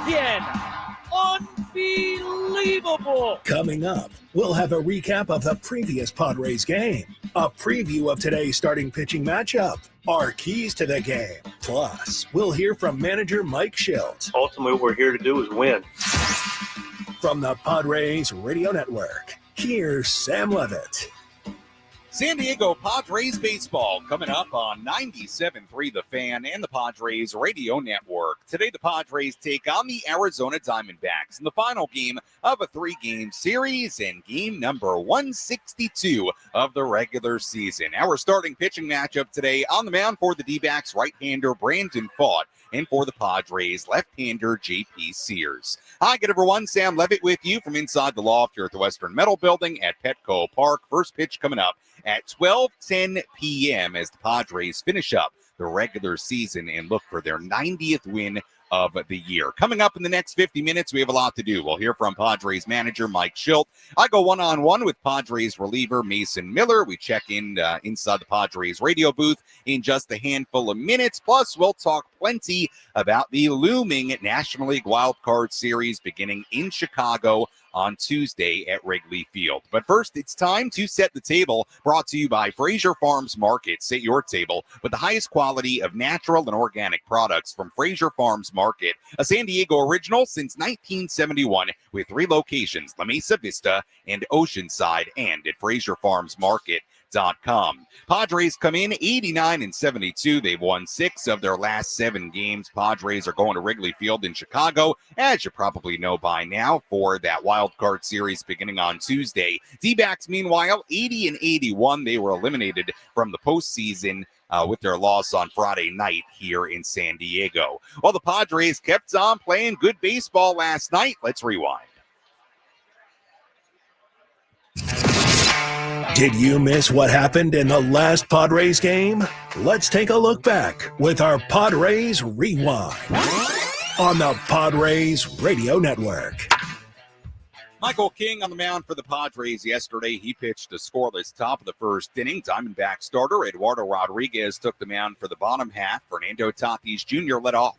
again. Unbelievable. Coming up, we'll have a recap of the previous Padres game, a preview of today's starting pitching matchup, our keys to the game. Plus, we'll hear from manager Mike Shildt. Ultimately, what we're here to do is win. From the Padres Radio Network, here's Sam Levitt. San Diego Padres baseball coming up on 97.3 The Fan and the Padres Radio Network. Today, the Padres take on the Arizona Diamondbacks in the final game of a 3-game series and game number 162 of the regular season. Our starting pitching matchup today on the mound for the D-backs, right-hander Brandon Pfaadt, and for the Padres, left-hander J.P. Sears. Hi, good everyone. Sam Levitt with you from inside the loft here at the Western Metal Building at Petco Park. First pitch coming up at 12:10 p.m. as the Padres finish up the regular season and look for their 90th win of the year. Coming up in the next 50 minutes, we have a lot to do. We'll hear from Padres manager Mike Shildt. I go one-on-one with Padres reliever Mason Miller. We check in inside the Padres radio booth in just a handful of minutes. Plus, we'll talk plenty about the looming National League Wild Card Series beginning in Chicago on Tuesday at Wrigley Field. But first, it's time to set the table, brought to you by Fraser Farms Market. Set your table with the highest quality of natural and organic products from Fraser Farms Market, a San Diego original since 1971 with 3 locations, La Mesa Vista and Oceanside, and at FraserFarmsMarket.com. Padres come in 89-72. They've won 6 of their last 7 games. Padres are going to Wrigley Field in Chicago, as you probably know by now, for that wild card series beginning on Tuesday. D-backs, meanwhile, 80-81. They were eliminated from the postseason with their loss on Friday night here in San Diego. Well, the Padres kept on playing good baseball last night. Let's rewind. Did you miss what happened in the last Padres game? Let's take a look back with our Padres Rewind on the Padres Radio Network. Michael King on the mound for the Padres yesterday. He pitched a scoreless top of the first inning. Diamondback starter Eduardo Rodriguez took the mound for the bottom half. Fernando Tatis Jr. led off.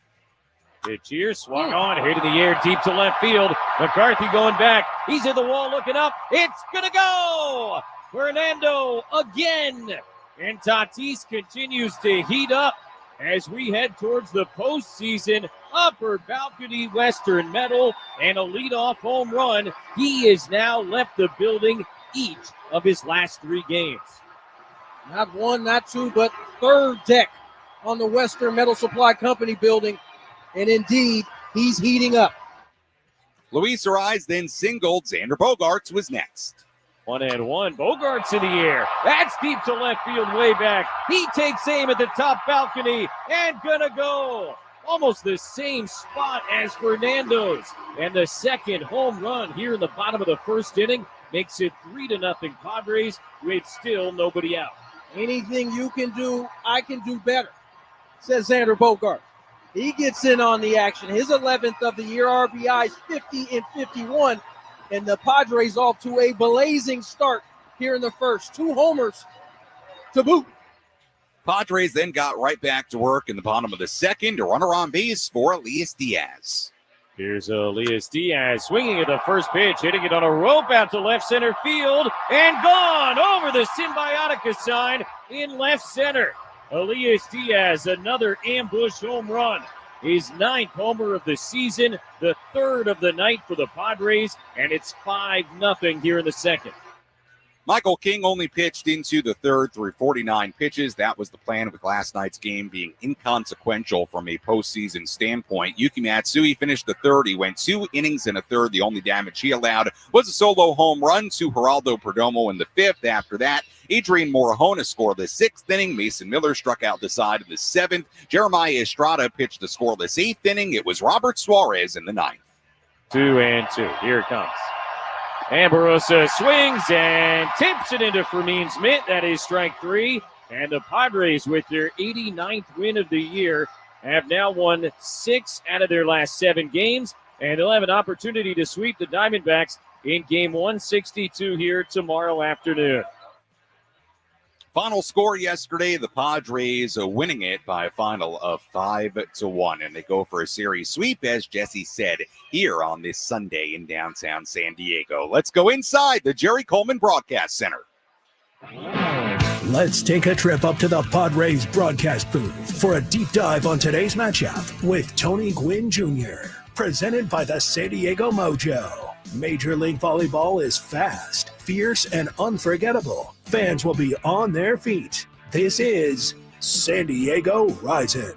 Pitch here, swung on, hit in the air, deep to left field. McCarthy going back. He's at the wall looking up. It's going to go! Fernando again. And Tatis continues to heat up as we head towards the postseason. Upper balcony, Western Metal, and a leadoff home run. He has now left the building each of his last 3 games. Not 1, not 2, but 3rd deck on the Western Metal Supply Company building. And indeed, he's heating up. Luis Ariz then singled. Xander Bogaerts was next. 1-1. Bogaerts in the air. That's deep to left field, way back. He takes aim at the top balcony and gonna go. Almost the same spot as Fernando's. And the second home run here in the bottom of the first inning makes it 3-0 Padres with still nobody out. Anything you can do, I can do better, says Xander Bogaerts. He gets in on the action. His 11th of the year, RBIs 50 and 51. And the Padres off to a blazing start here in the first. 2 homers to boot. Padres then got right back to work in the bottom of the second. A runner on base for Elias Diaz. Here's Elias Diaz swinging at the first pitch, hitting it on a rope out to left center field, and gone over the Symbiotica sign in left center. Elias Diaz, another ambush home run. His 9th homer of the season, the 3rd of the night for the Padres, and it's 5-0 here in the second. Michael King only pitched into the 3rd through 49 pitches. That was the plan, with last night's game being inconsequential from a postseason standpoint. Yuki Matsui finished the 3rd. He went 2 innings and a 1/3. The only damage he allowed was a solo home run to Geraldo Perdomo in the 5th. After that, Adrian Morajona scored the 6th inning. Mason Miller struck out the side of the 7th. Jeremiah Estrada pitched the scoreless 8th inning. It was Robert Suarez in the 9th. 2-2. Here it comes. Amorosa swings and tips it into Fermin Smith. That is strike 3. And the Padres, with their 89th win of the year, have now won 6 out of their last 7 games. And they'll have an opportunity to sweep the Diamondbacks in game 162 here tomorrow afternoon. Final score yesterday, the Padres winning it by a final of 5-1, and they go for a series sweep, as Jesse said, here on this Sunday in downtown San Diego. Let's go inside the Jerry Coleman Broadcast Center. Let's take a trip up to the Padres broadcast booth for a deep dive on today's matchup with Tony Gwynn Jr., presented by the San Diego Mojo. Major League Volleyball is fast, fierce, and unforgettable. Fans will be on their feet. This is San Diego Rising.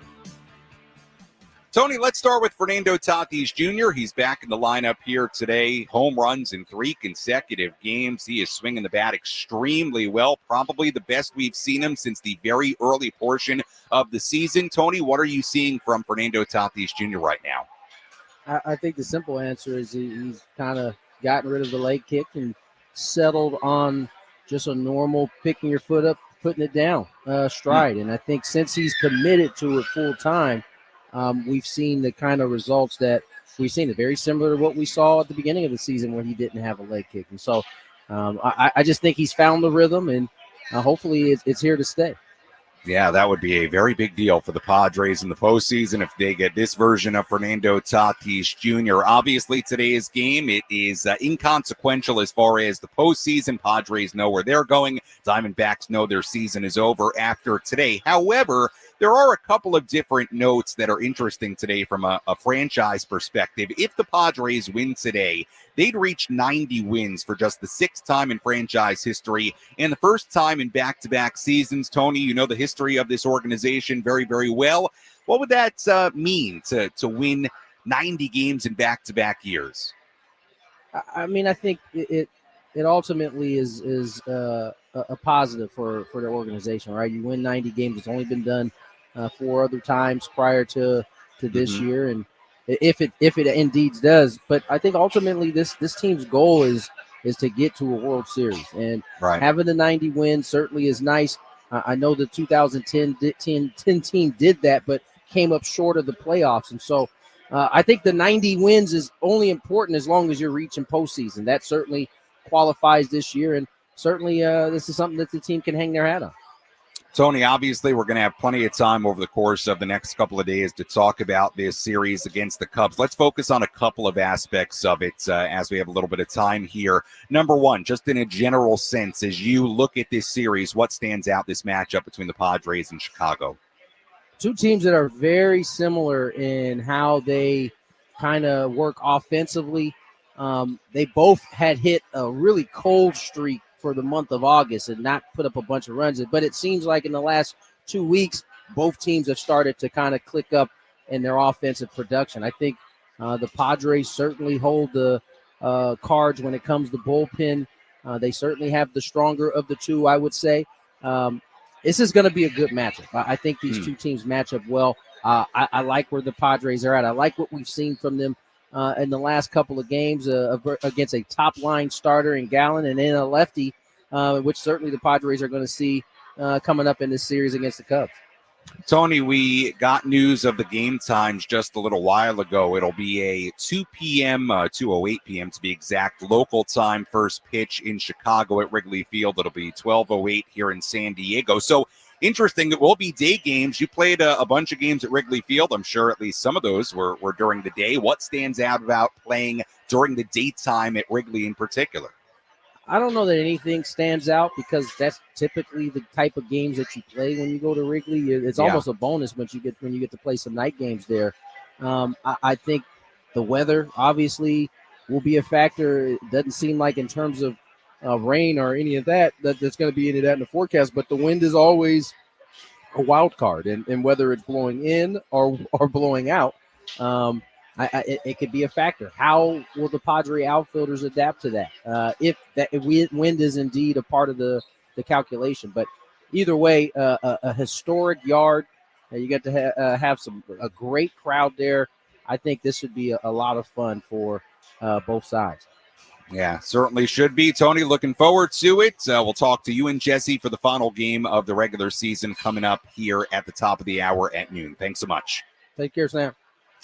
Tony, let's start with Fernando Tatis Jr. He's back in the lineup here today. Home runs in 3 consecutive games. He is swinging the bat extremely well, probably the best we've seen him since the very early portion of the season. Tony, what are you seeing from Fernando Tatis Jr. right now? I think the simple answer is he's kind of gotten rid of the leg kick and settled on just a normal picking your foot up, putting it down stride. And I think since he's committed to it full time, we've seen the kind of results that we've seen. Very similar to what we saw at the beginning of the season when he didn't have a leg kick. And so I just think he's found the rhythm, and hopefully it's here to stay. Yeah, that would be a very big deal for the Padres in the postseason if they get this version of Fernando Tatis Jr. Obviously, today's game, it is inconsequential as far as the postseason. Padres know where they're going. Diamondbacks know their season is over after today. However, there are a couple of different notes that are interesting today from a franchise perspective. If the Padres win today, they'd reach 90 wins for just the 6th time in franchise history and the first time in back-to-back seasons. Tony, you know the history of this organization very, very well. What would that mean to win 90 games in back-to-back years? I mean, I think it ultimately is a positive for the organization, right? You win 90 games. It's only been done 4 other times prior to this year, and if it indeed does. But I think ultimately this team's goal is to get to a World Series, and having the 90 wins certainly is nice. I know the 2010 team did that, but came up short of the playoffs, and so I think the 90 wins is only important as long as you're reaching postseason. That certainly qualifies this year, and certainly this is something that the team can hang their hat on. Tony, obviously, we're going to have plenty of time over the course of the next couple of days to talk about this series against the Cubs. Let's focus on a couple of aspects of it as we have a little bit of time here. Number one, just in a general sense, as you look at this series, what stands out this matchup between the Padres and Chicago? 2 teams that are very similar in how they kind of work offensively. They both had hit a really cold streak for the month of August and not put up a bunch of runs. But it seems like in the last 2 weeks, both teams have started to kind of click up in their offensive production. I think the Padres certainly hold the cards when it comes to bullpen. They certainly have the stronger of the 2, I would say. This is going to be a good matchup. I think these 2 teams match up well. I like where the Padres are at. I like what we've seen from them in the last couple of games against a top-line starter in Gallen and then a lefty, which certainly the Padres are going to see coming up in this series against the Cubs. Tony, we got news of the game times just a little while ago. It'll be a 2 p.m., 2:08 p.m. to be exact, local time first pitch in Chicago at Wrigley Field. It'll be 12:08 here in San Diego. So interesting, it will be day games. You played a bunch of games at Wrigley Field. I'm sure at least some of those were during the day. What stands out about playing during the daytime at Wrigley in particular? I don't know that anything stands out because that's typically the type of games that you play when you go to Wrigley. It's almost a bonus when you get to play some night games there. I think the weather obviously will be a factor. It doesn't seem like in terms of rain or any of that's going to be any of that in the forecast, but the wind is always a wild card, and whether it's blowing in or blowing out, it could be a factor. How will the Padre outfielders adapt to that? If wind is indeed a part of the calculation, but either way, a historic yard. You get to have a great crowd there. I think this should be a lot of fun for both sides. Yeah, certainly should be. Tony, looking forward to it. We'll talk to you and Jesse for the final game of the regular season coming up here at the top of the hour at noon. Thanks so much. Take care, Sam.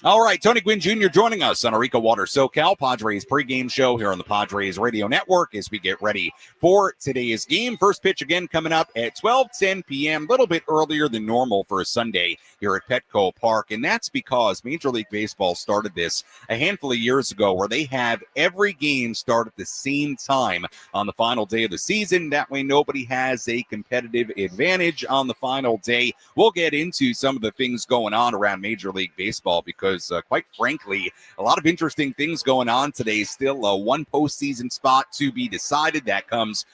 All right, Tony Gwynn Jr. joining us on our EcoWater SoCal Padres pregame show here on the Padres Radio Network as we get ready for today's game. First pitch again coming up at 12:10 p.m., a little bit earlier than normal for a Sunday here at Petco Park, and that's because Major League Baseball started this a handful of years ago where they have every game start at the same time on the final day of the season. That way nobody has a competitive advantage on the final day. We'll get into some of the things going on around Major League Baseball because quite frankly, a lot of interesting things going on today. Still one postseason spot to be decided. That comes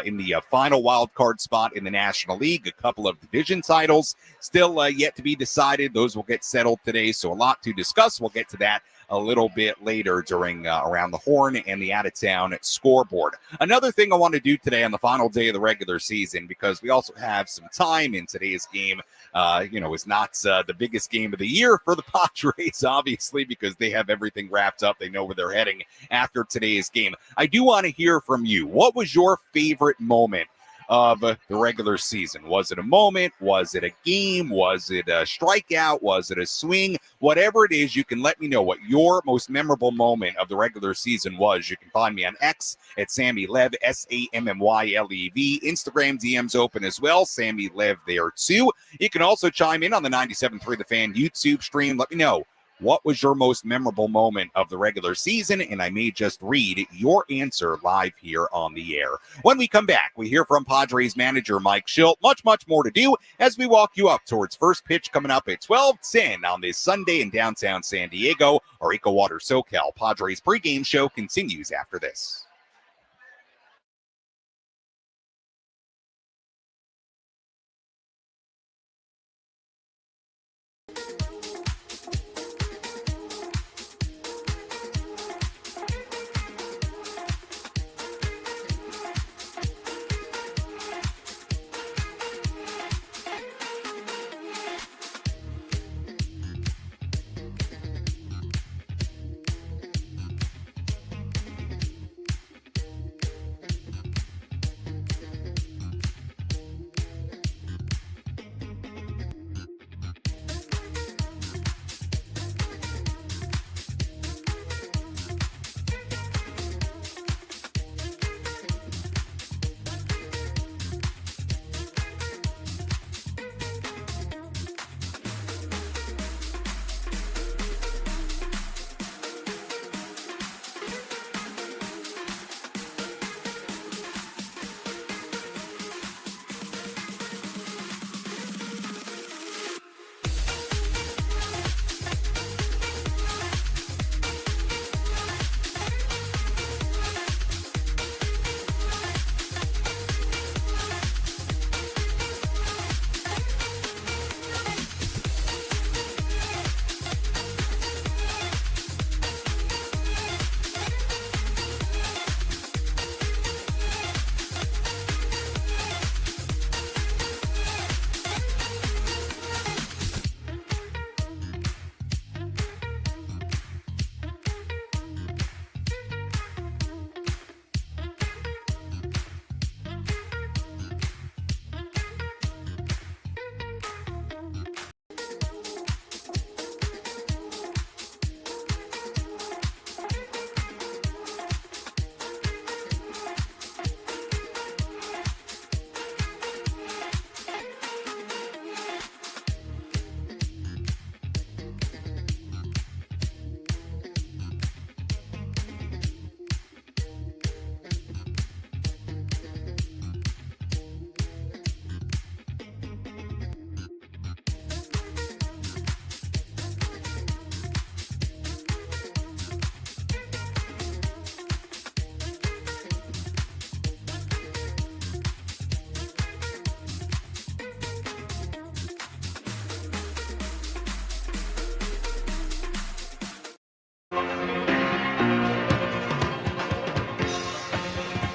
in the final wild card spot in the National League. A couple of division titles still yet to be decided. Those will get settled today, so a lot to discuss. We'll get to that a little bit later during Around the Horn and the out-of-town scoreboard. Another thing I want to do today on the final day of the regular season, because we also have some time in today's game, is not the biggest game of the year for the Padres, obviously, because they have everything wrapped up. They know where they're heading after today's game. I do want to hear from you. What was your favorite moment of the regular season? Was it a moment? Was it a game? Was it a strikeout? Was it a swing? Whatever it is, you can let me know what your most memorable moment of the regular season was. You can find me on X at Sammy Lev, SammyLev. Instagram DMs open as well, Sammy Lev there too. You can also chime in on the 97.3 The Fan YouTube stream. Let me know, what was your most memorable moment of the regular season? And I may just read your answer live here on the air. When we come back, we hear from Padres manager Mike Shildt. Much more to do as we walk you up towards first pitch coming up at 12:10 on this Sunday in downtown San Diego. Our EcoWater SoCal Padres pregame show continues after this.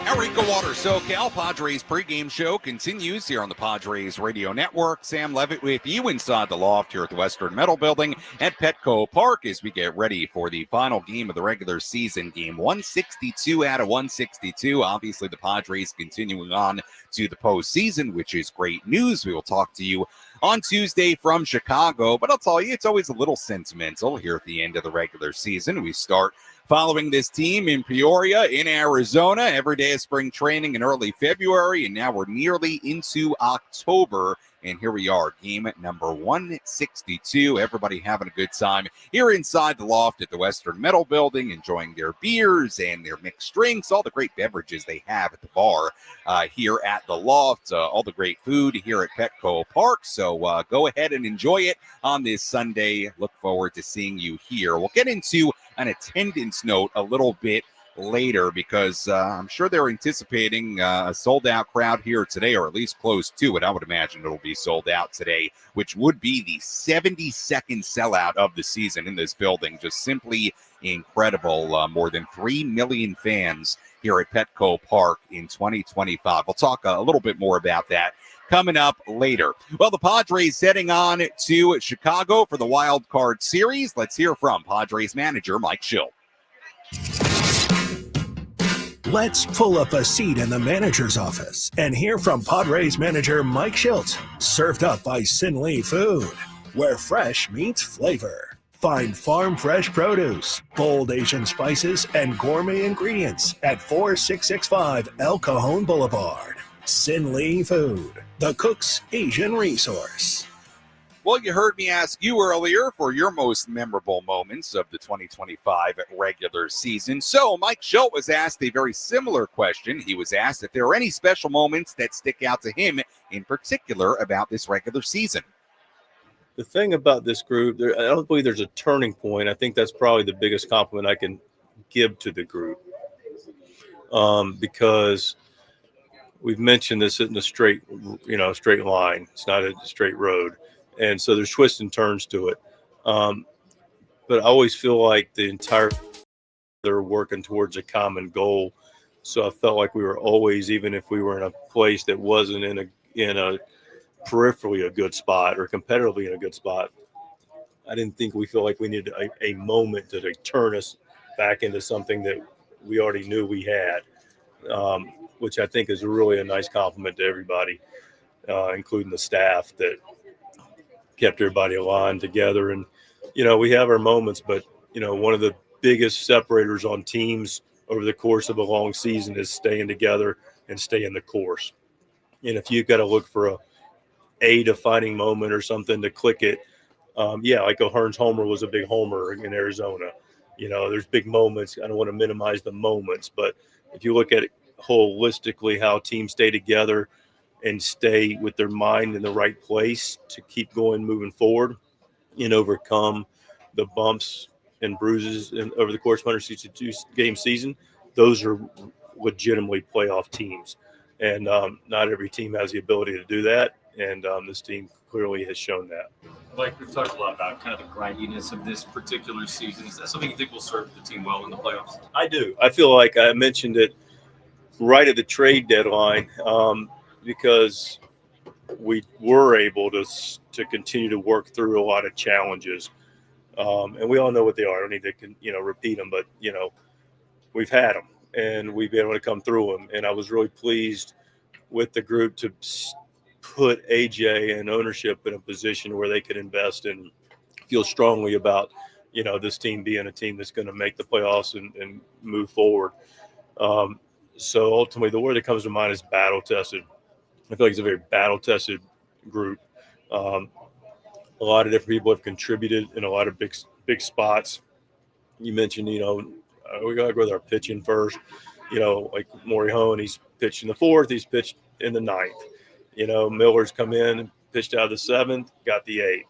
Our EcoWater SoCal Padres pregame show continues here on the Padres Radio Network. Sam Levitt with you inside the loft here at the Western Metal Building at Petco Park as we get ready for the final game of the regular season. Game 162 out of 162. Obviously, the Padres continuing on to the postseason, which is great news. We will talk to you on Tuesday from Chicago. But I'll tell you, it's always a little sentimental here at the end of the regular season. We start following this team in Peoria, in Arizona, every day of spring training in early February, and now we're nearly into October. And here we are, game number 162. Everybody having a good time here inside the loft at the Western Metal Building, enjoying their beers and their mixed drinks, all the great beverages they have at the bar here at the loft, all the great food here at Petco Park. So go ahead and enjoy it on this Sunday. Look forward to seeing you here. We'll get into an attendance note a little bit later because I'm sure they're anticipating a sold-out crowd here today, or at least close to it. I would imagine it'll be sold out today, which would be the 72nd sellout of the season in this building. Just simply incredible. More than 3 million fans here at Petco Park in 2025. We'll talk a little bit more about that coming up later. Well, the Padres heading on to Chicago for the Wild Card Series. Let's hear from Padres manager Mike Shildt. Let's pull up a seat in the manager's office and hear from Padres manager Mike Shildt. Served up by Sin Lee Food, where fresh meets flavor. Find farm fresh produce, bold Asian spices, and gourmet ingredients at 4665 El Cajon Boulevard. Sin Lee Food, the cook's Asian resource. Well, you heard me ask you earlier for your most memorable moments of the 2025 regular season. So Mike Shildt was asked a very similar question. He was asked if there are any special moments that stick out to him in particular about this regular season. The thing about this group, I don't believe there's a turning point. I think that's probably the biggest compliment I can give to the group, because we've mentioned this isn't a straight line. It's not a straight road. And so there's twists and turns to it. But I always feel like they're working towards a common goal. So I felt like we were always, even if we were in a place that wasn't in a peripherally a good spot or competitively in a good spot, I didn't think we feel like we needed a moment to turn us back into something that we already knew we had, which I think is really a nice compliment to everybody, including the staff that kept everybody aligned together. And, we have our moments, but, one of the biggest separators on teams over the course of a long season is staying together and staying the course. And if you've got to look for a defining moment or something to click it, like O'Hearn's homer was a big homer in Arizona. There's big moments. I don't want to minimize the moments, but if you look at it holistically, how teams stay together and stay with their mind in the right place to keep going, moving forward, and overcome the bumps and bruises over the course of 162 game season, those are legitimately playoff teams. And not every team has the ability to do that. And this team clearly has shown that. Mike, we've talked a lot about kind of the grindiness of this particular season. Is that something you think will serve the team well in the playoffs? I do. I feel like I mentioned it right at the trade deadline, because we were able to continue to work through a lot of challenges. And we all know what they are. I don't need to, repeat them, but, we've had them and we've been able to come through them. And I was really pleased with the group to put AJ and ownership in a position where they could invest and feel strongly about, this team being a team that's going to make the playoffs and move forward. So ultimately the word that comes to mind is battle tested. I feel like it's a very battle-tested group. A lot of different people have contributed in a lot of big spots. You mentioned, we got to go with our pitching first. Like Maury Hone, he's pitched in the fourth. He's pitched in the ninth. Miller's come in and pitched out of the seventh, got the eighth.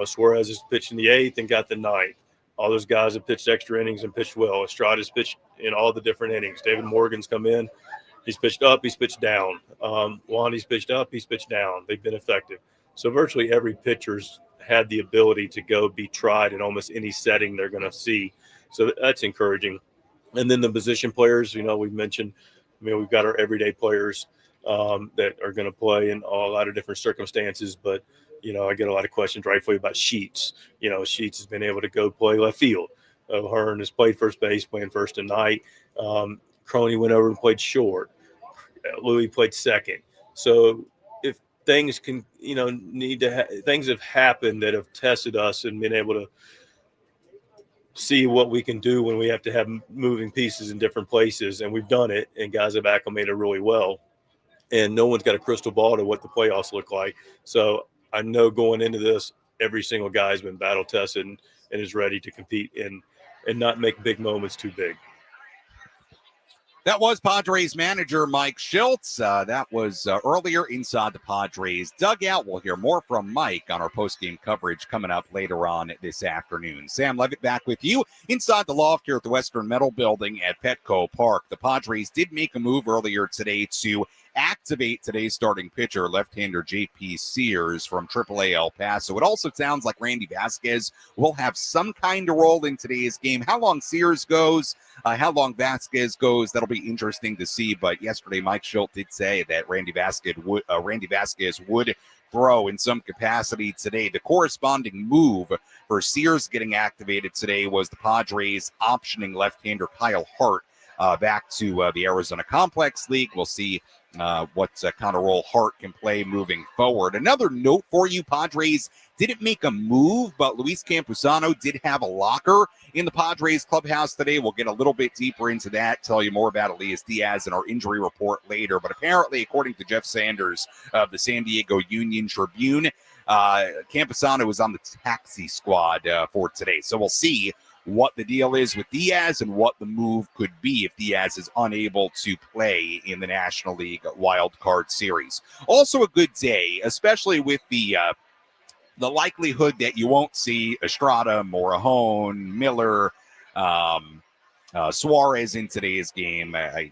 Suarez has pitched in the eighth and got the ninth. All those guys have pitched extra innings and pitched well. Estrada's pitched in all the different innings. David Morgan's come in. He's pitched up, he's pitched down. Wandy's pitched up, he's pitched down. They've been effective. So virtually every pitcher's had the ability to go be tried in almost any setting they're going to see. So that's encouraging. And then the position players, we've mentioned, we've got our everyday players that are going to play in a lot of different circumstances. But, I get a lot of questions rightfully about Sheets. Sheets has been able to go play left field. O'Hearn has played first base, playing first tonight. Croney went over and played short. Louis played second. So if things can, things have happened that have tested us and been able to see what we can do when we have to have moving pieces in different places. And we've done it, and guys have acclimated really well. And no one's got a crystal ball to what the playoffs look like. So I know going into this, every single guy has been battle tested and is ready to compete and not make big moments too big. That was Padres manager Mike Shildt. That was earlier inside the Padres dugout. We'll hear more from Mike on our postgame coverage coming up later on this afternoon. Sam Levitt back with you inside the loft here at the Western Metal Building at Petco Park. The Padres did make a move earlier today to activate today's starting pitcher, left-hander J.P. Sears from AAA El Paso. It also sounds like Randy Vasquez will have some kind of role in today's game. How long Sears goes, how long Vasquez goes, that'll be interesting to see. But yesterday, Mike Shildt did say that Randy Vasquez would throw in some capacity today. The corresponding move for Sears getting activated today was the Padres optioning left-hander Kyle Hart back to the Arizona Complex League. We'll see what kind of role Hart can play moving forward. Another note for you, Padres didn't make a move, but Luis Campusano did have a locker in the Padres clubhouse today. We'll get a little bit deeper into that, tell you more about Elias Diaz in our injury report later. But apparently, according to Jeff Sanders of the San Diego Union Tribune, Campusano was on the taxi squad for today. So we'll see what the deal is with Diaz and what the move could be if Diaz is unable to play in the National League Wild Card Series. Also a good day, especially with the likelihood that you won't see Estrada, Morejon, Miller, Suarez in today's game. I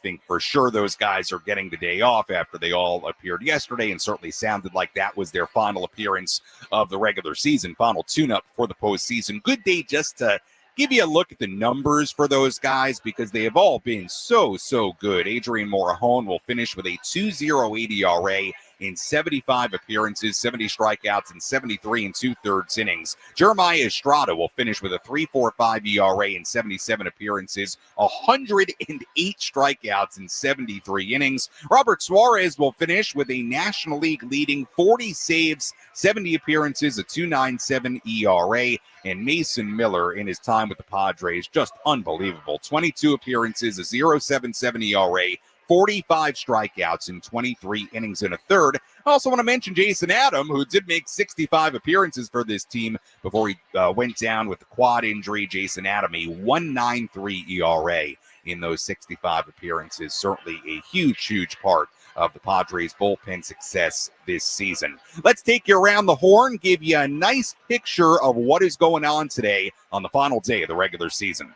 think for sure those guys are getting the day off after they all appeared yesterday and certainly sounded like that was their final appearance of the regular season, final tune-up for the postseason. Good day just to give you a look at the numbers for those guys because they have all been so good. Adrian Morejon will finish with a 2.08 ERA in 75 appearances, 70 strikeouts, and 73 2/3 innings. Jeremiah Estrada will finish with a 3.45 ERA in 77 appearances, 108 strikeouts, and 73 innings. Robert Suarez will finish with a National League leading 40 saves, 70 appearances, a 2.97 ERA. And Mason Miller in his time with the Padres, just unbelievable. 22 appearances, a 0.77 ERA, 45 strikeouts in 23 innings and a third. I also want to mention Jason Adam, who did make 65 appearances for this team before he went down with the quad injury. Jason Adam, a 1.93 ERA in those 65 appearances. Certainly a huge part of the Padres' bullpen success this season. Let's take you around the horn, give you a nice picture of what is going on today on the final day of the regular season.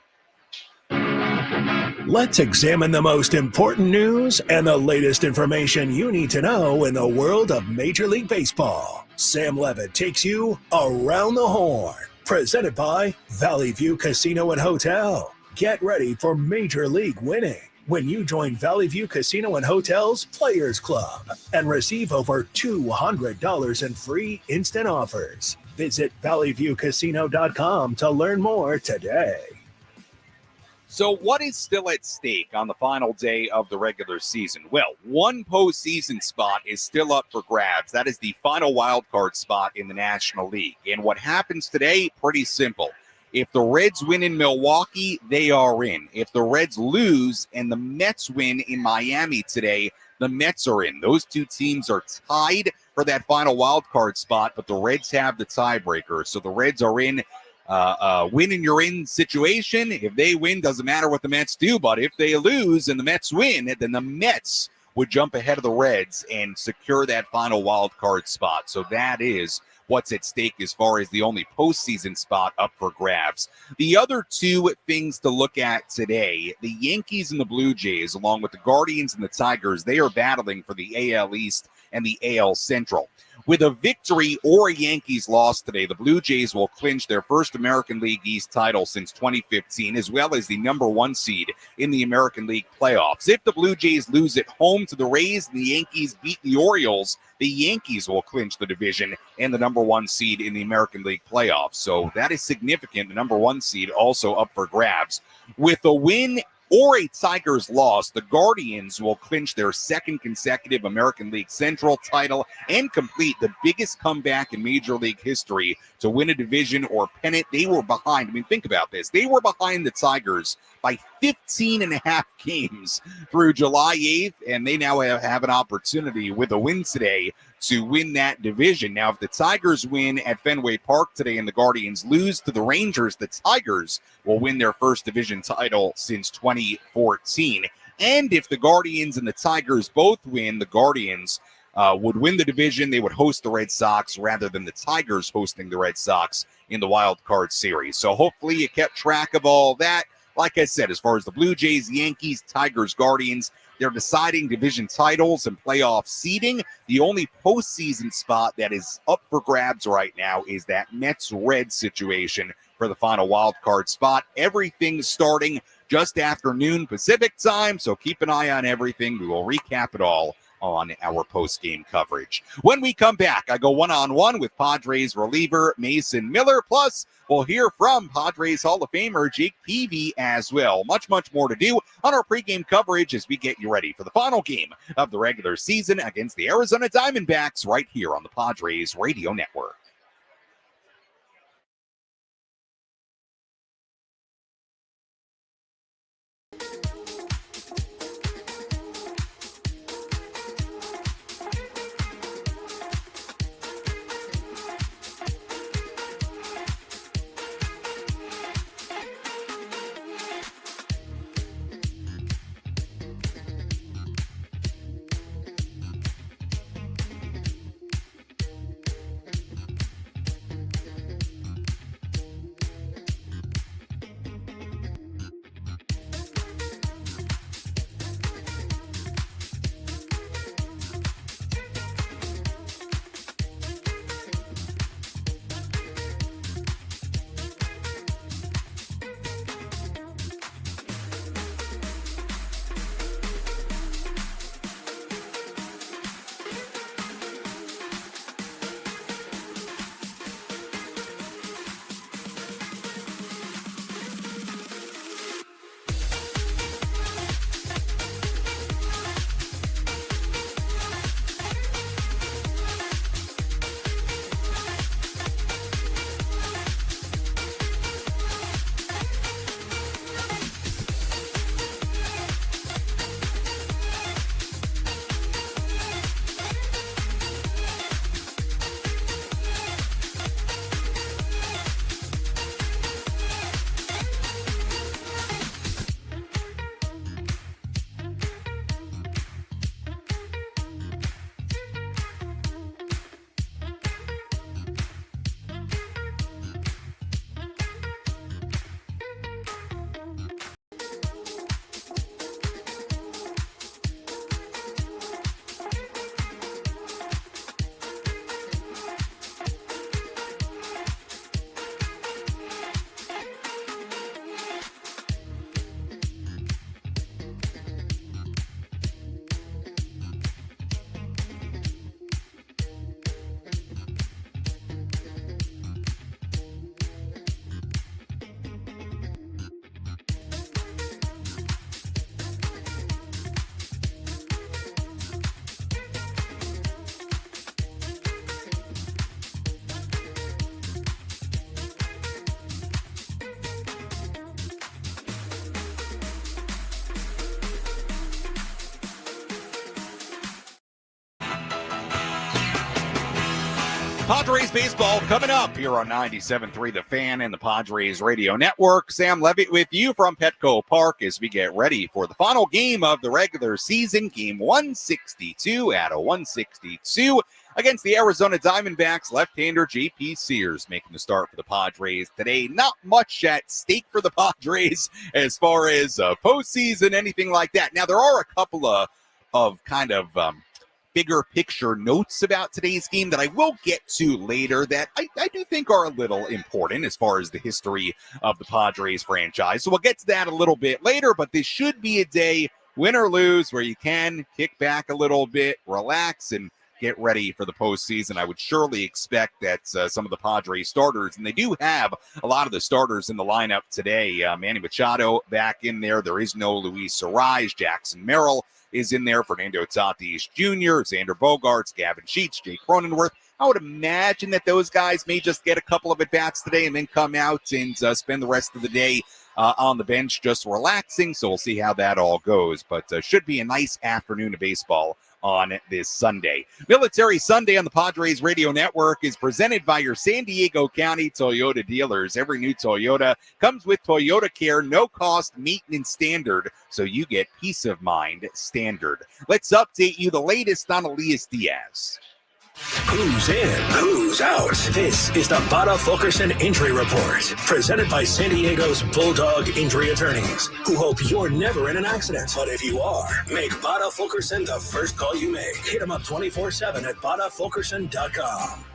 Let's examine the most important news and the latest information you need to know in the world of Major League Baseball. Sam Levitt takes you around the horn. Presented by Valley View Casino and Hotel. Get ready for Major League winning when you join Valley View Casino and Hotel's Players Club and receive over $200 in free instant offers. Visit valleyviewcasino.com to learn more today. So what is still at stake on the final day of the regular season? Well, one postseason spot is still up for grabs. That is the final wild card spot in the National League. And what happens today, pretty simple. If the Reds win in Milwaukee, they are in. If the Reds lose and the Mets win in Miami today, the Mets are in. Those two teams are tied for that final wild card spot, but the Reds have the tiebreaker. So the Reds are in win and you're in situation. If they win, doesn't matter what the Mets do, but if they lose and the Mets win, then the Mets would jump ahead of the Reds and secure that final wild card spot. So that is what's at stake as far as the only postseason spot up for grabs. The other two things to look at today, the Yankees and the Blue Jays, along with the Guardians and the Tigers, they are battling for the AL East and the AL Central. With a victory or a Yankees loss today, the Blue Jays will clinch their first American League East title since 2015, as well as the number one seed in the American League playoffs. If the Blue Jays lose at home to the Rays and the Yankees beat the Orioles, the Yankees will clinch the division and the number one seed in the American League playoffs. So that is significant. The number one seed also up for grabs. With a win or a Tigers loss, the Guardians will clinch their second consecutive American League Central title and complete the biggest comeback in Major League history to win a division or pennant. They were behind. I mean, think about this. They were behind the Tigers by 15 and a half games through July 8th, and they now have an opportunity with a win today to win that division. Now, if the Tigers win at Fenway Park today and the Guardians lose to the Rangers, the Tigers will win their first division title since 2014. And if the Guardians and the Tigers both win, the Guardians would win the division. They would host the Red Sox rather than the Tigers hosting the Red Sox in the wild card series. So hopefully you kept track of all that. Like I said, as far as the Blue Jays, Yankees, Tigers, Guardians, they're deciding division titles and playoff seeding. The only postseason spot that is up for grabs right now is that Mets-Reds situation for the final wild card spot. Everything starting just after noon Pacific time, so keep an eye on everything. We will recap it all on our post-game coverage. When we come back, I go one-on-one with Padres reliever Mason Miller, plus we'll hear from Padres Hall of Famer Jake Peavy as well. Much more to do on our pregame coverage as we get you ready for the final game of the regular season against the Arizona Diamondbacks right here on the Padres Radio Network. Padres baseball coming up here on 97.3 The Fan and the Padres Radio Network. Sam Levitt with you from Petco Park as we get ready for the final game of the regular season, game 162 out of 162 against the Arizona Diamondbacks. Left-hander J.P. Sears making the start for the Padres today. Not much at stake for the Padres as far as postseason, anything like that. Now, there are a couple of kind of bigger picture notes about today's game that I will get to later that I do think are a little important as far as the history of the Padres franchise. So we'll get to that a little bit later, but this should be a day, win or lose, where you can kick back a little bit, relax, and get ready for the postseason. I would surely expect that some of the Padres starters, and they do have a lot of the starters in the lineup today. Manny Machado back in there. There is no Luis Arraez. Jackson Merrill is in there. Fernando Tatis Jr., Xander Bogaerts, Gavin Sheets, Jake Cronenworth. I would imagine that those guys may just get a couple of at-bats today and then come out and spend the rest of the day on the bench just relaxing. So we'll see how that all goes. But should be a nice afternoon of baseball on this Sunday. Military Sunday on the Padres Radio Network is presented by your San Diego County Toyota dealers. Every new Toyota comes with Toyota Care, no cost maintenance standard, so you get peace of mind standard. Let's update you the latest on Elias Diaz. Who's in? Who's out? This is the Bada Fulkerson Injury Report, presented by San Diego's Bulldog Injury Attorneys, who hope you're never in an accident. But if you are, make Bada Fulkerson the first call you make. Hit them up 24/7 at badafulkerson.com.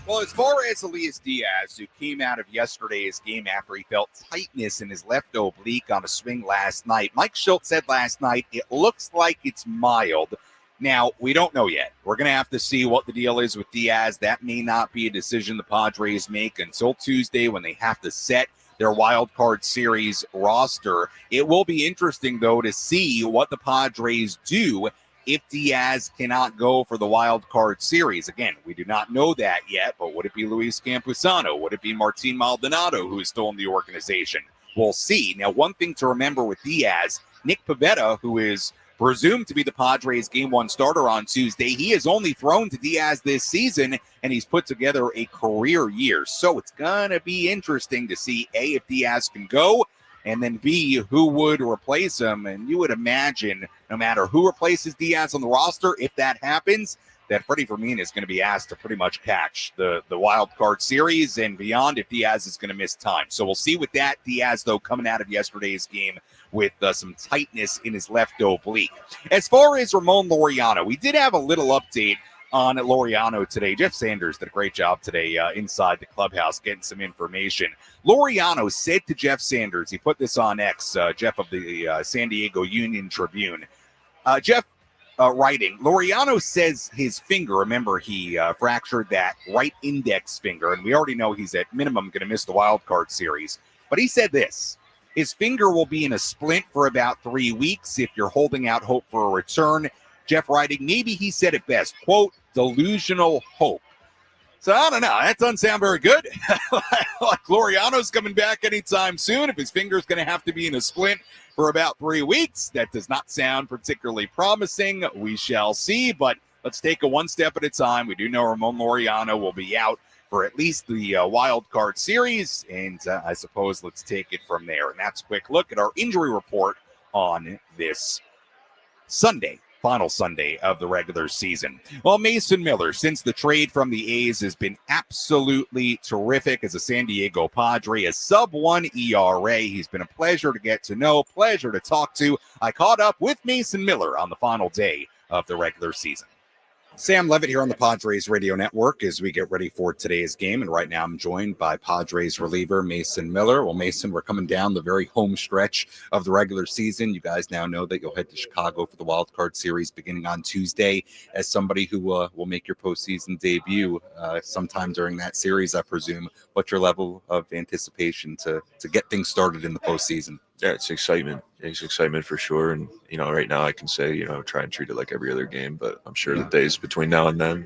Well, as far as Elias Diaz, who came out of yesterday's game after he felt tightness in his left oblique on a swing last night, Mike Shildt said last night, it looks like it's mild. Now, we don't know yet. We're going to have to see what the deal is with Diaz. That may not be a decision the Padres make until Tuesday when they have to set their wild card series roster. It will be interesting, though, to see what the Padres do if Diaz cannot go for the wild card series. Again, we do not know that yet, but would it be Luis Campusano? Would it be Martin Maldonado, who is still in the organization? We'll see. Now, one thing to remember with Diaz, Nick Pivetta, who is presumed to be the Padres' Game 1 starter on Tuesday, he has only thrown to Diaz this season, and he's put together a career year. So it's going to be interesting to see, A, if Diaz can go, and then B, who would replace him. And you would imagine, no matter who replaces Diaz on the roster, if that happens, that Freddie Fermin is going to be asked to pretty much catch the wild card series and beyond if Diaz is going to miss time. So we'll see with that. Diaz, though, coming out of yesterday's game with some tightness in his left oblique. As far as Ramon Laureano, we did have a little update on Laureano today. Jeff Sanders did a great job today inside the clubhouse getting some information. Laureano said to Jeff Sanders, he put this on X, Jeff of the San Diego Union Tribune. Jeff writing, Laureano says his finger, remember he fractured that right index finger, and we already know he's at minimum going to miss the wild card series. But he said this, his finger will be in a splint for about 3 weeks if you're holding out hope for a return. Jeff writing, maybe he said it best, quote, delusional hope. So I don't know. That doesn't sound very good. Like Laureano's coming back anytime soon. If his finger's going to have to be in a splint for about 3 weeks, that does not sound particularly promising. We shall see, but let's take it one step at a time. We do know Ramon Laureano will be out for at least the wild card series, and I suppose let's take it from there. And that's a quick look at our injury report on this Sunday. Final Sunday of the regular season. Well, Mason Miller, since the trade from the A's, has been absolutely terrific as a San Diego Padre, a sub-1 ERA. He's been a pleasure to get to know, pleasure to talk to. I caught up with Mason Miller on the final day of the regular season. Sam Levitt here on the Padres Radio Network as we get ready for today's game. And right now I'm joined by Padres reliever Mason Miller. Well, Mason, we're coming down the very home stretch of the regular season. You guys now know that you'll head to Chicago for the wild card series beginning on Tuesday. As somebody who will make your postseason debut sometime during that series, I presume, what's your level of anticipation to get things started in the postseason? Yeah, it's excitement. It's excitement for sure. And, right now I can say, try and treat it like every other game, but I'm sure the days between now and then,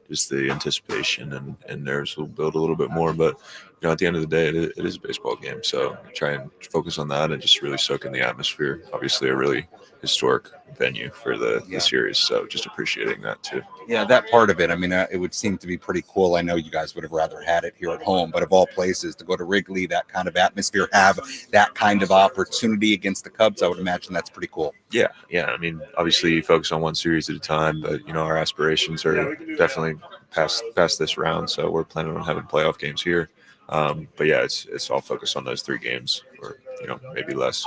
just the anticipation and nerves will build a little bit more. But, at the end of the day, it is a baseball game. So try and focus on that and just really soak in the atmosphere. Obviously a really historic venue for the series. So just appreciating that too. Yeah, that part of it. I mean, it would seem to be pretty cool. I know you guys would have rather had it here at home, but of all places to go to Wrigley, that kind of atmosphere, have that kind of opportunity against the Cubs, I would imagine that's pretty cool. Yeah. I mean, obviously you focus on one series at a time, but our aspirations are definitely past this round. So we're planning on having playoff games here. But yeah, it's all focused on those 3 games, or maybe less.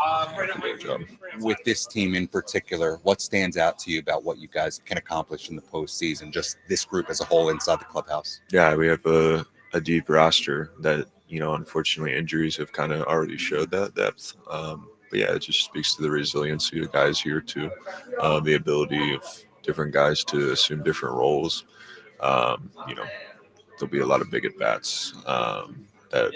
With this team in particular, what stands out to you about what you guys can accomplish in the postseason? Just this group as a whole inside the clubhouse. Yeah, we have a deep roster that unfortunately injuries have kind of already showed that depth. But yeah, it just speaks to the resiliency of the guys here too, the ability of different guys to assume different roles. There'll be a lot of big at-bats that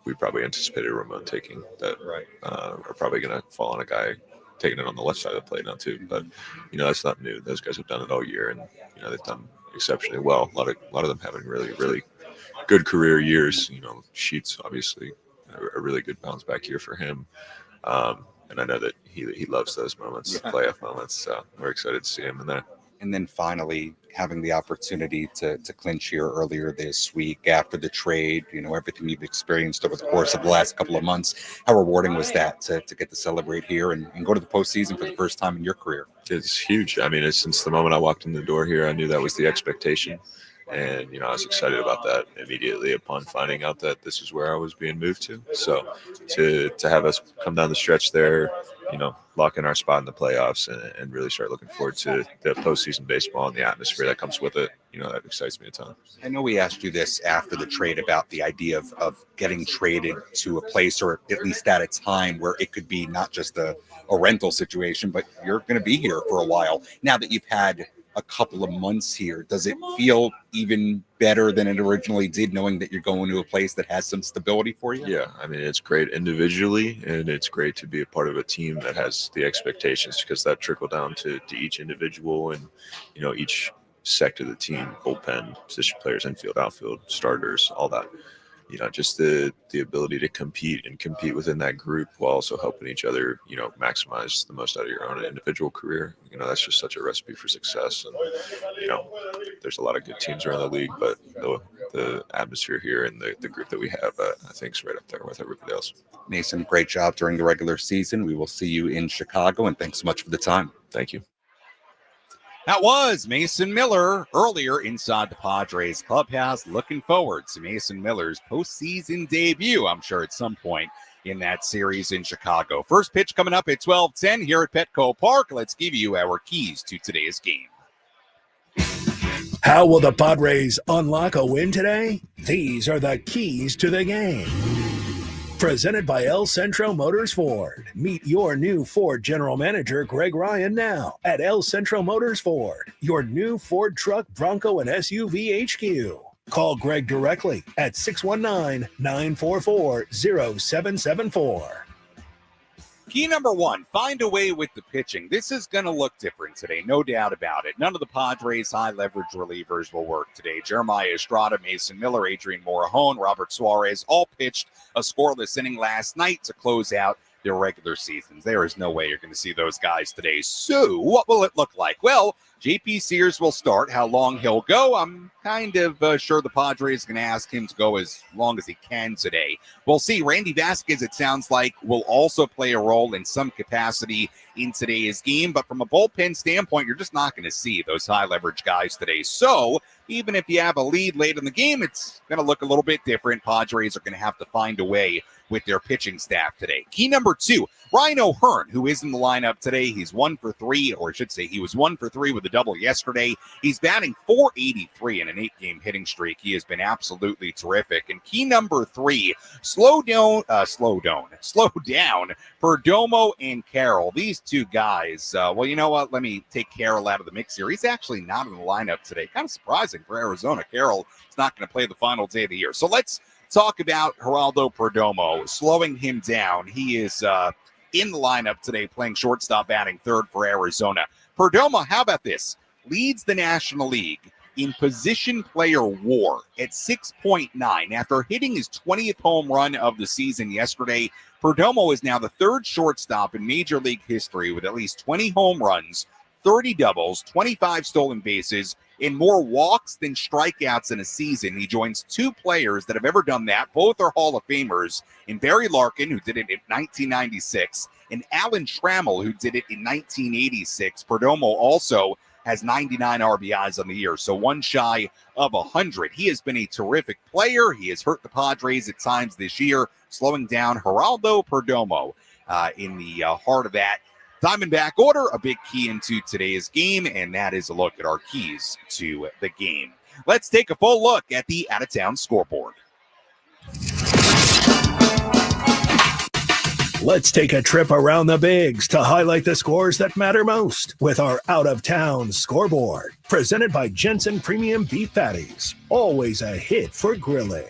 we probably anticipated Ramon taking that are probably going to fall on a guy taking it on the left side of the plate now too. But, that's not new. Those guys have done it all year, and, they've done exceptionally well. A lot of them having really, really good career years. Sheets, obviously, a really good bounce back year for him. And I know that he loves those moments, playoff moments. So we're excited to see him in there. And then finally, having the opportunity to clinch here earlier this week after the trade, everything you've experienced over the course of the last couple of months, how rewarding was that to get to celebrate here and go to the postseason for the first time in your career? It's huge. I mean, since the moment I walked in the door here, I knew that was the expectation. And, I was excited about that immediately upon finding out that this is where I was being moved to. So to have us come down the stretch there, lock in our spot in the playoffs and really start looking forward to the postseason baseball and the atmosphere that comes with it, that excites me a ton. I know we asked you this after the trade about the idea of getting traded to a place, or at least at a time where it could be not just a rental situation, but you're going to be here for a while. Now that you've had a couple of months here, does it feel even better than it originally did, knowing that you're going to a place that has some stability for you? Yeah, I mean, it's great individually, and it's great to be a part of a team that has the expectations, because that trickle down to each individual and, each sector of the team, bullpen, position players, infield, outfield, starters, all that. Just the ability to compete within that group while also helping each other, maximize the most out of your own individual career. That's just such a recipe for success. And, there's a lot of good teams around the league, but the atmosphere here and the group that we have, I think is right up there with everybody else. Mason, great job during the regular season. We will see you in Chicago, and thanks so much for the time. Thank you. That was Mason Miller earlier inside the Padres clubhouse. Looking forward to Mason Miller's postseason debut, I'm sure, at some point in that series in Chicago. First pitch coming up at 12:10 here at Petco Park. Let's give you our keys to today's game. How will the Padres unlock a win today? These are the keys to the game. Presented by El Centro Motors Ford. Meet your new Ford General Manager, Greg Ryan, now at El Centro Motors Ford, your new Ford truck, Bronco, and SUV HQ. Call Greg directly at 619-944-0774. Key number one, find a way with the pitching. This is going to look different today, no doubt about it. None of the Padres' high-leverage relievers will work today. Jeremiah Estrada, Mason Miller, Adrian Morejon, Robert Suarez all pitched a scoreless inning last night to close out their regular seasons. There is no way you're going to see those guys today. So what will it look like? Well, JP Sears will start. How long he'll go, I'm kind of sure the Padres are going to ask him to go as long as he can today. We'll see. Randy Vasquez, it sounds like, will also play a role in some capacity in today's game. But from a bullpen standpoint, you're just not going to see those high-leverage guys today. So even if you have a lead late in the game, it's going to look a little bit different. Padres are going to have to find a way with their pitching staff today. Key number two, Ryan O'Hearn, who is in the lineup today. He's 1 for 3, or I should say he was 1 for 3 with a double yesterday. He's batting .483 in an 8-game hitting streak. He has been absolutely terrific. And key number 3, slow down Perdomo and Carroll. These two guys, well, you know what? Let me take Carroll out of the mix here. He's actually not in the lineup today. Kind of surprising for Arizona. Carroll is not going to play the final day of the year. So let's talk about Geraldo Perdomo, slowing him down. He is in the lineup today, playing shortstop, batting third for Arizona. Perdomo, how about this? Leads the National League in position player WAR at 6.9. After hitting his 20th home run of the season yesterday, Perdomo is now the third shortstop in Major League history with at least 20 home runs, 30 doubles, 25 stolen bases, and more walks than strikeouts in a season. He joins two players that have ever done that. Both are Hall of Famers, in Barry Larkin, who did it in 1996, and Alan Trammell, who did it in 1986. Perdomo also has 99 RBIs on the year, so one shy of 100. He has been a terrific player. He has hurt the Padres at times this year, slowing down Geraldo Perdomo in the heart of that Diamondback order, a big key into today's game, and that is a look at our keys to the game. Let's take a full look at the out-of-town scoreboard. Let's take a trip around the bigs to highlight the scores that matter most with our out-of-town scoreboard. Presented by Jensen Premium Beef Patties. Always a hit for grilling.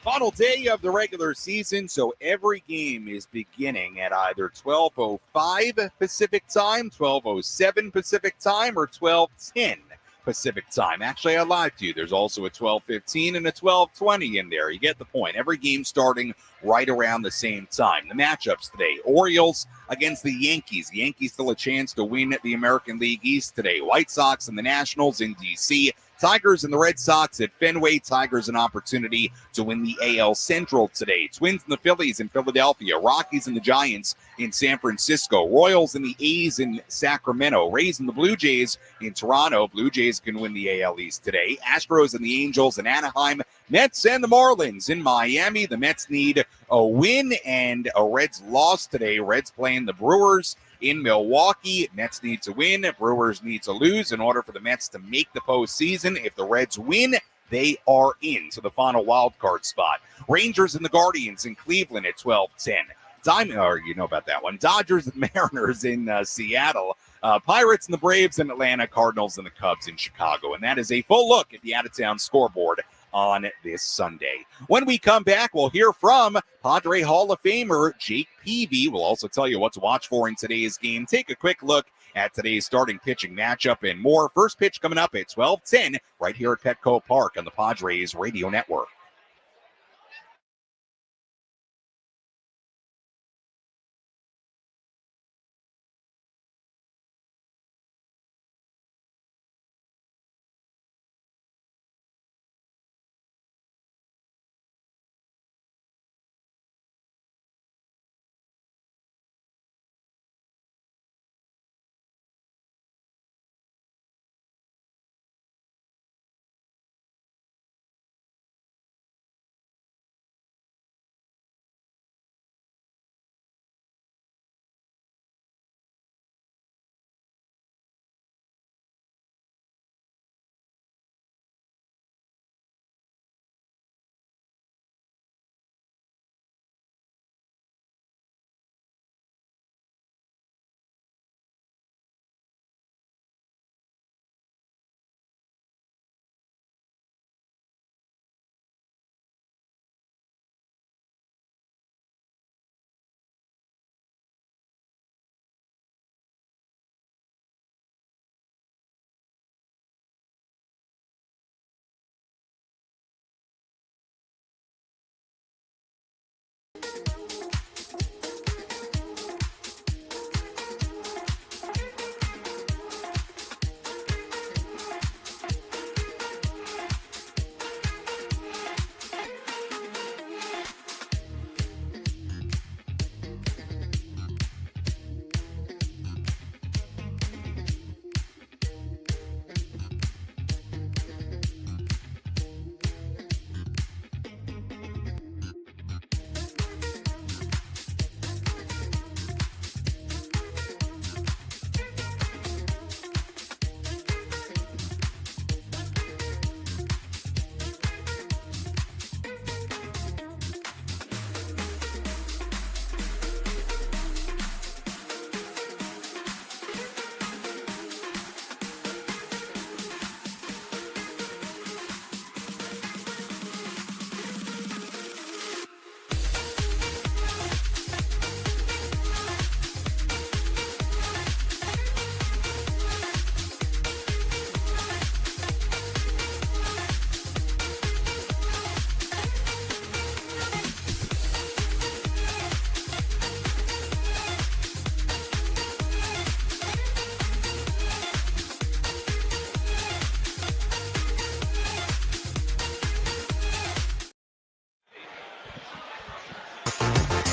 Final day of the regular season, so every game is beginning at either 12:05 Pacific time, 12:07 Pacific time, or 12:10 Pacific time. Actually, I lied to you. There's also a 12:15 and a 12:20 in there. You get the point. Every game starting right around the same time. The matchups today: Orioles against the Yankees. The Yankees still a chance to win the American League East today. White Sox and the Nationals in D.C. Tigers and the Red Sox at Fenway. Tigers an opportunity to win the AL Central today. Twins and the Phillies in Philadelphia. Rockies and the Giants in San Francisco. Royals and the A's in Sacramento. Rays and the Blue Jays in Toronto. Blue Jays can win the AL East today. Astros and the Angels in Anaheim. Mets and the Marlins in Miami. The Mets need a win and a Reds loss today. Reds playing the Brewers in Milwaukee. Mets need to win. Brewers need to lose in order for the Mets to make the postseason. If the Reds win, they are in to the final wild card spot. Rangers and the Guardians in Cleveland at 12:10. You know about that one. Dodgers and Mariners in Seattle. Pirates and the Braves in Atlanta. Cardinals and the Cubs in Chicago. And that is a full look at the out-of-town scoreboard on this Sunday. When we come back, we'll hear from Padre Hall of Famer Jake Peavy. We'll also tell you what to watch for in today's game. Take a quick look at today's starting pitching matchup and more. First pitch coming up at 12:10 right here at Petco Park on the Padres Radio Network.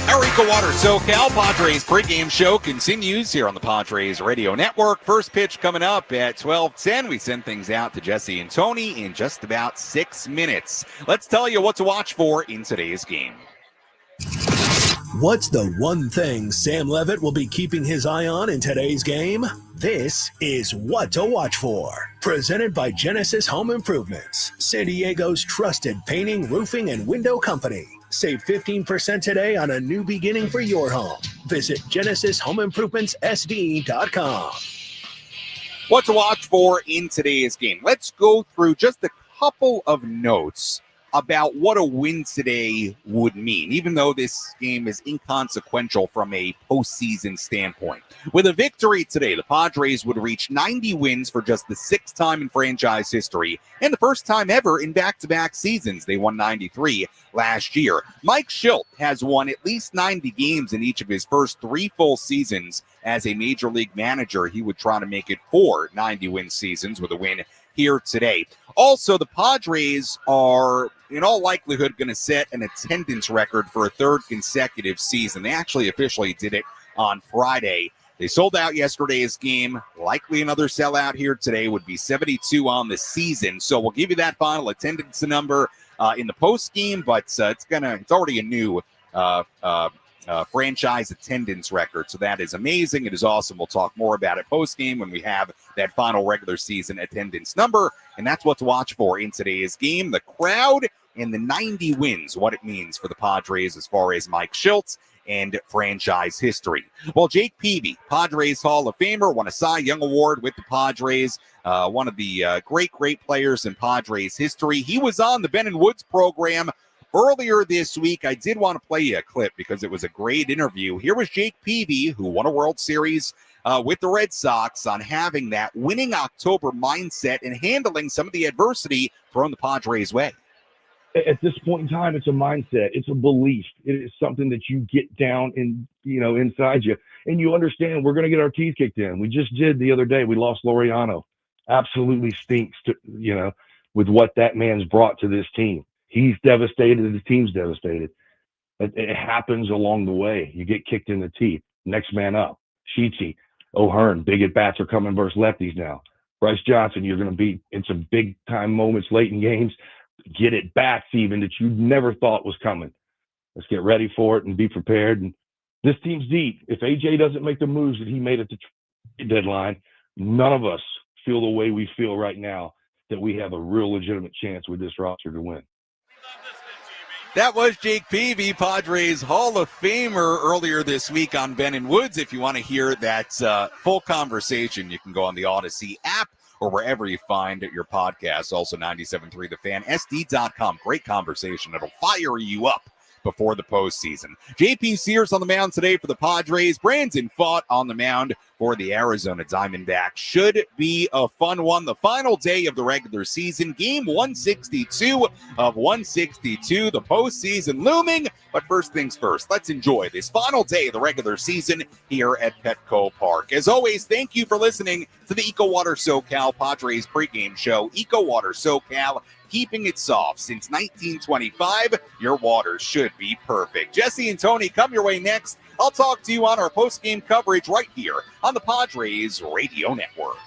Our EcoWater SoCal Padres pregame show continues here on the Padres Radio Network. First pitch coming up at 12:10. We send things out to Jesse and Tony in just about 6 minutes. Let's tell you what to watch for in today's game. What's the one thing Sam Levitt will be keeping his eye on in today's game? This is What to Watch For. Presented by Genesis Home Improvements, San Diego's trusted painting, roofing, and window company. Save 15% today on a new beginning for your home. Visit GenesisHomeImprovementsSD.com. What to watch for in today's game? Let's go through just a couple of notes about what a win today would mean, even though this game is inconsequential from a postseason standpoint. With a victory today, the Padres would reach 90 wins for just the sixth time in franchise history and the first time ever in back-to-back seasons. They won 93 last year. Mike Shildt has won at least 90 games in each of his first 3 full seasons as a major league manager. He would try to make it 4 90-win seasons with a win here today. Also, the Padres are, in all likelihood, going to set an attendance record for a 3rd consecutive season. They actually officially did it on Friday. They sold out yesterday's game. Likely another sellout here today. Would be 72 on the season. So we'll give you that final attendance number in the post game, but it's already a new franchise attendance record. So that is amazing. It is awesome. We'll talk more about it post game when we have that final regular season attendance number. And that's what to watch for in today's game. The crowd and the 90 wins, what it means for the Padres as far as Mike Shildt and franchise history. Well, Jake Peavy, Padres Hall of Famer, won a Cy Young Award with the Padres, one of the great players in Padres history. He was on the Ben and Woods program earlier this week. I did want to play you a clip because it was a great interview. Here was Jake Peavy, who won a World Series with the Red Sox, on having that winning October mindset and handling some of the adversity thrown the Padres' way. At this point in time, it's a mindset. It's a belief. It is something that you get down in, inside you, and you understand we're going to get our teeth kicked in. We just did the other day. We lost Laureano. Absolutely stinks with what that man's brought to this team. He's devastated. The team's devastated. It happens along the way. You get kicked in the teeth. Next man up. Sheetsy, O'Hearn, big at-bats are coming versus lefties now. Bryce Johnson, you're going to be in some big-time moments late in games. Get it back even that you never thought was coming. Let's get ready for it and be prepared. And this team's deep. If AJ doesn't make the moves that he made at the deadline, none of us feel the way we feel right now that we have a real legitimate chance with this roster to win. That was Jake Peavy, Padres Hall of Famer, earlier this week on Ben and Woods. If you want to hear that full conversation, you can go on the Odyssey app or wherever you find your podcasts. Also 97.3 The Fan, SD.com. Great conversation. It'll fire you up before the postseason. JP Sears on the mound today for the Padres. Brandon Pfaadt on the mound for the Arizona Diamondbacks. Should be a fun one. The final day of the regular season. Game 162 of 162. The postseason looming. But first things first, let's enjoy this final day of the regular season here at Petco Park. As always, thank you for listening to the EcoWater SoCal Padres pregame show. EcoWater SoCal, keeping it soft since 1925. Your water should be perfect. Jesse and Tony come your way next. I'll talk to you on our post-game coverage right here on the Padres Radio Network.